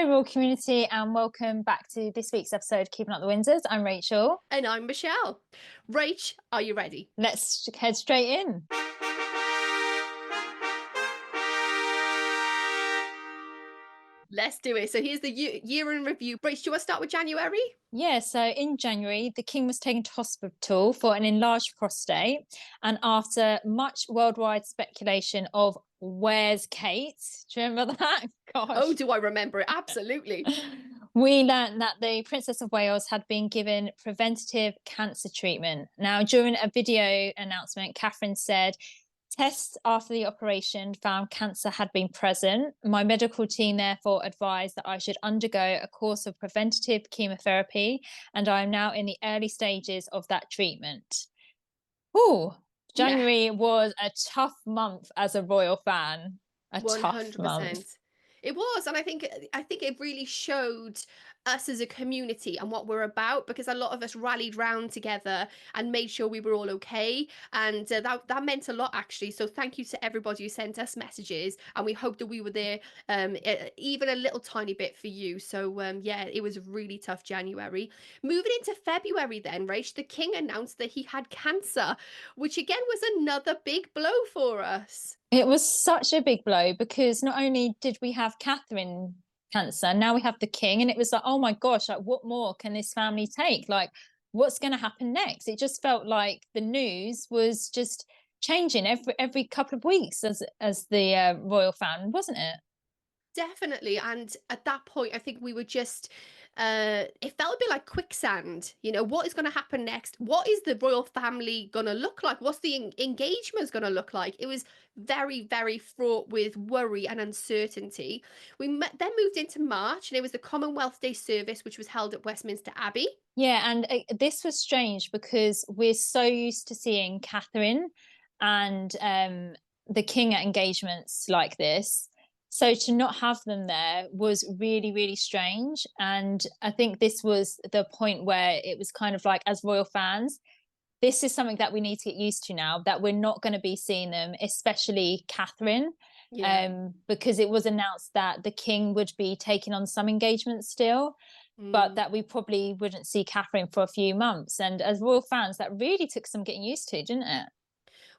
Hello, Royal community, and welcome back to this week's episode of Keeping Up the Windsors. I'm Rachel. And I'm Michelle. Rach, are you ready? Let's head straight in. Let's do it. So here's the year in review. Rach, do you want to start with January? Yeah, so in January, the King was taken to hospital for an enlarged prostate. And after much worldwide speculation of where's Kate? Do you remember that? Gosh. Oh, do I remember it? Absolutely. We learned that the Princess of Wales had been given preventative cancer treatment. Now, during a video announcement, Catherine said, tests after the operation found cancer had been present. My medical team therefore advised that I should undergo a course of preventative chemotherapy, and I am now in the early stages of that treatment. Oh, January was a tough month as a royal fan. A tough month. 100%. It was, and I think it really showed us as a community and what we're about, because a lot of us rallied round together and made sure we were all okay, and that meant a lot, actually. So thank you to everybody who sent us messages, and we hope that we were there, even a little tiny bit for you. So yeah, it was a really tough January. Moving into February, then, Rach, the King announced that he had cancer, which again was another big blow for us. It was such a big blow because not only did we have Catherine cancer, now we have the King, and it was like, oh my gosh, like what more can this family take? Like, what's going to happen next? It just felt like the news was just changing every couple of weeks as the royal fan, wasn't it? Definitely. And at that point, I think we were just, it felt a bit like quicksand. You know, what is going to happen next? What is the royal family going to look like? What's the engagements going to look like? It was very, very fraught with worry and uncertainty. Then moved into March, and it was the Commonwealth Day service, which was held at Westminster Abbey. Yeah, and this was strange because we're so used to seeing Catherine and the King at engagements like this. So to not have them there was really, really strange. And I think this was the point where it was kind of like, as royal fans, this is something that we need to get used to now, that we're not going to be seeing them, especially Catherine, Yeah. because it was announced that the King would be taking on some engagements still, but Mm. that we probably wouldn't see Catherine for a few months. And as royal fans, that really took some getting used to, didn't it?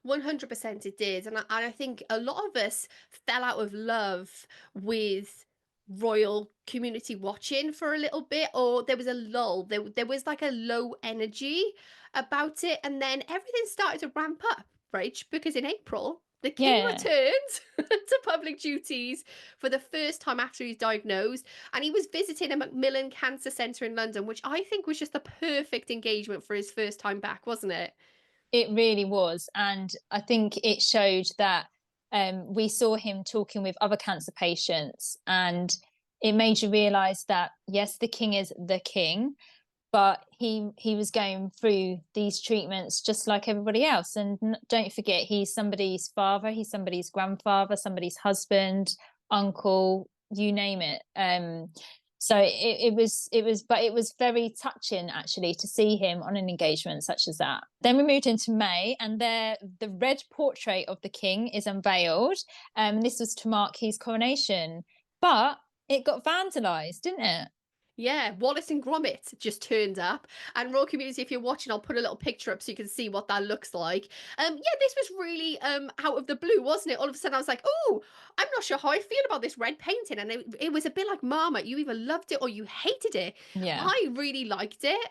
100% it did. And I think a lot of us fell out of love with royal community watching for a little bit, or there was a lull. There was like a low energy about it. And then everything started to ramp up, right? Because in April, the King Yeah. returned to public duties for the first time after he's diagnosed. And he was visiting a Macmillan Cancer Centre in London, which I think was just the perfect engagement for his first time back, wasn't it? It really was. And I think it showed that we saw him talking with other cancer patients, and it made you realize that, yes, the King is the King, but he was going through these treatments just like everybody else. And don't forget, he's somebody's father, he's somebody's grandfather, somebody's husband, uncle, you name it. So it was very touching, actually, to see him on an engagement such as that. Then we moved into May, and there the red portrait of the King is unveiled. This was to mark his coronation, but it got vandalized, didn't it? Yeah, Wallace and Gromit just turned up. And Raw Community, if you're watching, I'll put a little picture up so you can see what that looks like. Yeah, this was really out of the blue, wasn't it? All of a sudden I was like, oh, I'm not sure how I feel about this red painting. And it was a bit like Marmot. You either loved it or you hated it. Yeah. I really liked it.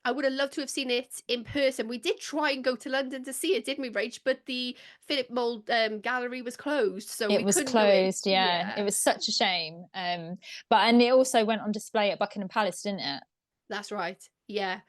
I would have loved to have seen it in person. We did try and go to London to see it, didn't we, Rach? But the Philip Mould gallery was closed, so It we was couldn't go in. closed, yeah. It Yeah. was such a shame. And it also went on display at Buckingham Palace, didn't it? That's right. Yeah.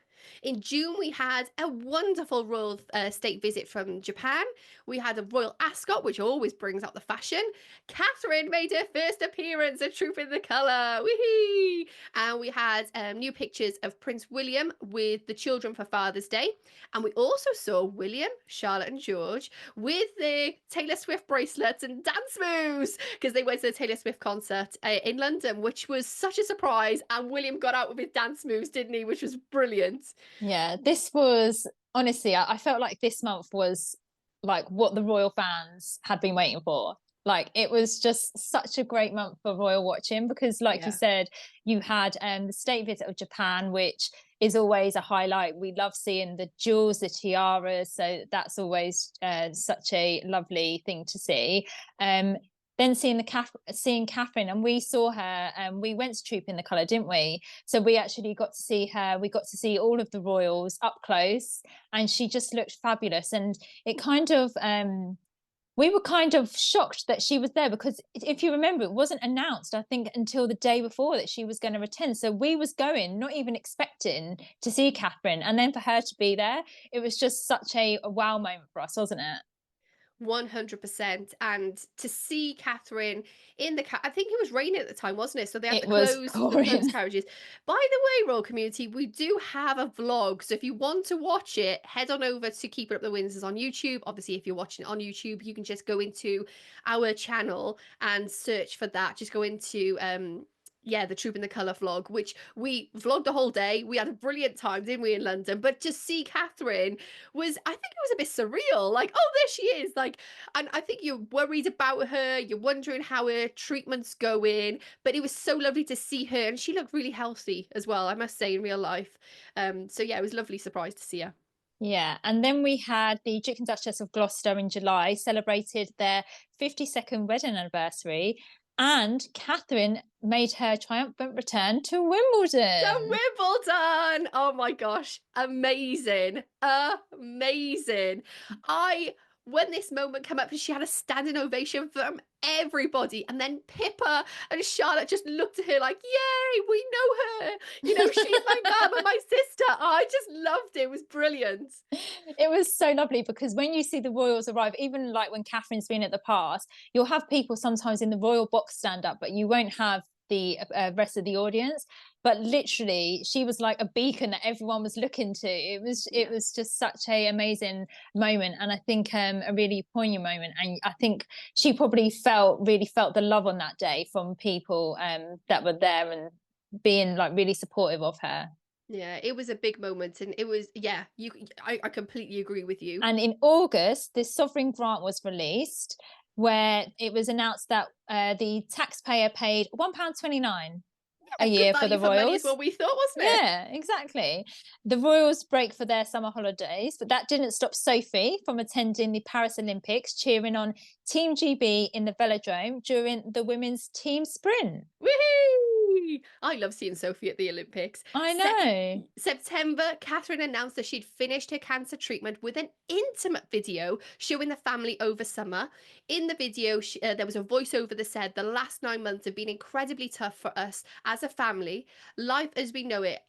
In June, we had a wonderful royal state visit from Japan. We had a royal ascot, which always brings out the fashion. Catherine made her first appearance at Troop in the Colour. Wee! And we had new pictures of Prince William with the children for Father's Day. And we also saw William, Charlotte, and George with their Taylor Swift bracelets and dance moves, because they went to the Taylor Swift concert in London, which was such a surprise. And William got out with his dance moves, didn't he? Which was brilliant. Yeah, this was honestly, I felt like this month was like what the royal fans had been waiting for. Like, it was just such a great month for royal watching because, like you Yeah. said, you had the state visit of Japan, which is always a highlight. We love seeing the jewels, the tiaras, so that's always such a lovely thing to see. Um, then seeing Catherine, and we saw her, and we went to Troop in the Colour, didn't we? So we actually got to see her. We got to see all of the royals up close, and she just looked fabulous. And it kind of we were kind of shocked that she was there because if you remember, it wasn't announced, I think, until the day before that she was going to attend. So we was going, not even expecting to see Catherine. And then for her to be there, it was just such a wow moment for us, wasn't it? 100%. And to see Catherine in the I think it was raining at the time, wasn't it? So they had It was the closed pouring. carriages. By the way, Royal Community, we do have a vlog. So if you want to watch it, head on over to Keep It Up the Windsors on YouTube. Obviously, if you're watching it on YouTube, you can just go into our channel and search for that. Just go into yeah, the Troop in the Colour vlog, which we vlogged the whole day. We had a brilliant time, didn't we, in London? But to see Catherine was, I think it was a bit surreal. Like, oh, there she is. Like, and I think you're worried about her. You're wondering how her treatment's going. But it was so lovely to see her, and she looked really healthy as well, I must say, in real life. So yeah, it was a lovely surprise to see her. Yeah, and then we had the Duke and Duchess of Gloucester in July celebrated their 52nd wedding anniversary, and Catherine made her triumphant return to To Wimbledon. Wimbledon! Oh my gosh, amazing, amazing. I when this moment came up, she had a standing ovation from everybody, and then Pippa and Charlotte just looked at her like, "Yay, we know her! You know, she's my mum and my sister." I just loved it. It was brilliant. It was so lovely because when you see the royals arrive, even like when Catherine's been at the past, you'll have people sometimes in the royal box stand up, but you won't have the rest of the audience. But literally, she was like a beacon that everyone was looking to. It Yeah. was just such a amazing moment, and I think a really poignant moment. And I think she probably really felt the love on that day from people that were there and being like really supportive of her. Yeah, it was a big moment, and it was, yeah, I completely agree with you. And in August, this sovereign grant was released where it was announced that the taxpayer paid £1.29 a Yeah, good year for value the for money is royals. what we thought, wasn't it? Yeah, exactly. The royals break for their summer holidays, but that didn't stop Sophie from attending the Paris Olympics, cheering on Team GB in the velodrome during the women's team sprint. Woohoo! I love seeing Sophie at the Olympics. I know. September, Catherine announced that she'd finished her cancer treatment with an intimate video showing the family over summer. In the video, there was a voiceover that said, "The last 9 months have been incredibly tough for us as a family. Life as we know it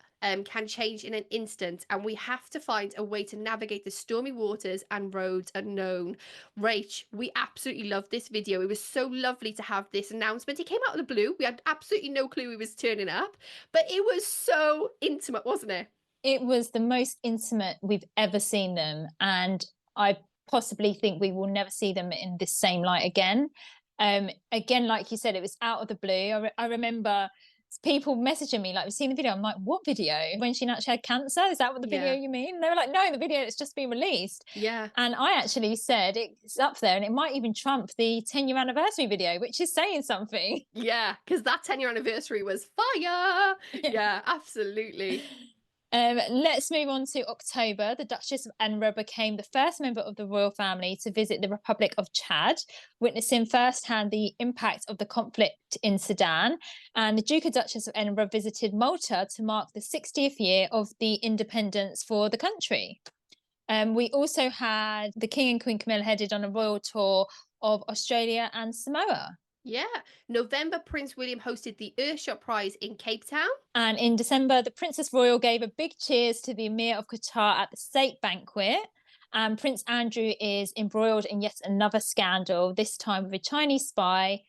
can change in an instant, and we have to find a way to navigate the stormy waters and roads unknown." Rach, we absolutely loved this video. It was so lovely to have this announcement. It came out of the blue. We had absolutely no clue he was turning up, but it was so intimate, wasn't it? It was the most intimate we've ever seen them, and I possibly think we will never see them in this same light again. Again, like you said, it was out of the blue. I remember people messaging me like, "We've seen the video." I'm like, "What video? When she actually had cancer? Is that what the video Yeah. you mean?" And they were like, "No, the video it's just been released." Yeah. And I actually said it's up there, and it might even trump the 10-year anniversary video, which is saying something. Yeah, because that 10-year anniversary was fire. Yeah, absolutely. Let's move on to October. The Duchess of Edinburgh became the first member of the royal family to visit the Republic of Chad, witnessing firsthand the impact of the conflict in Sudan. And the Duke and Duchess of Edinburgh visited Malta to mark the 60th year of the independence for the country. We also had the King and Queen Camilla headed on a royal tour of Australia and Samoa. Yeah. November, Prince William hosted the Earthshot Prize in Cape Town. And in December, the Princess Royal gave a big cheers to the Emir of Qatar at the state banquet. And Prince Andrew is embroiled in yet another scandal, this time with a Chinese spy.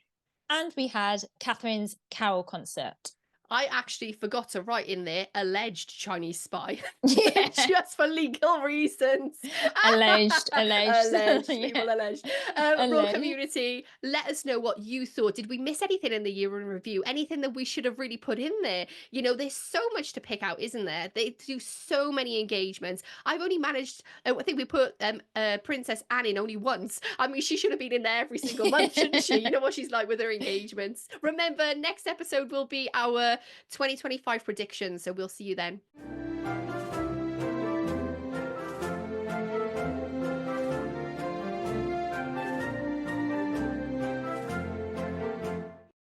And we had Catherine's carol concert. I actually forgot to write in there alleged Chinese spy Yeah. just for legal reasons. Alleged. Alleged, people Yeah. alleged. Royal Alleged. community, let us know what you thought. Did we miss anything in the year in review? Anything that we should have really put in there? You know, there's so much to pick out, isn't there? They do so many engagements. I've only managed, I think we put Princess Anne in only once. I mean, she should have been in there every single month, shouldn't she? You know what she's like with her engagements. Remember, next episode will be our 2025 predictions. So we'll see you then.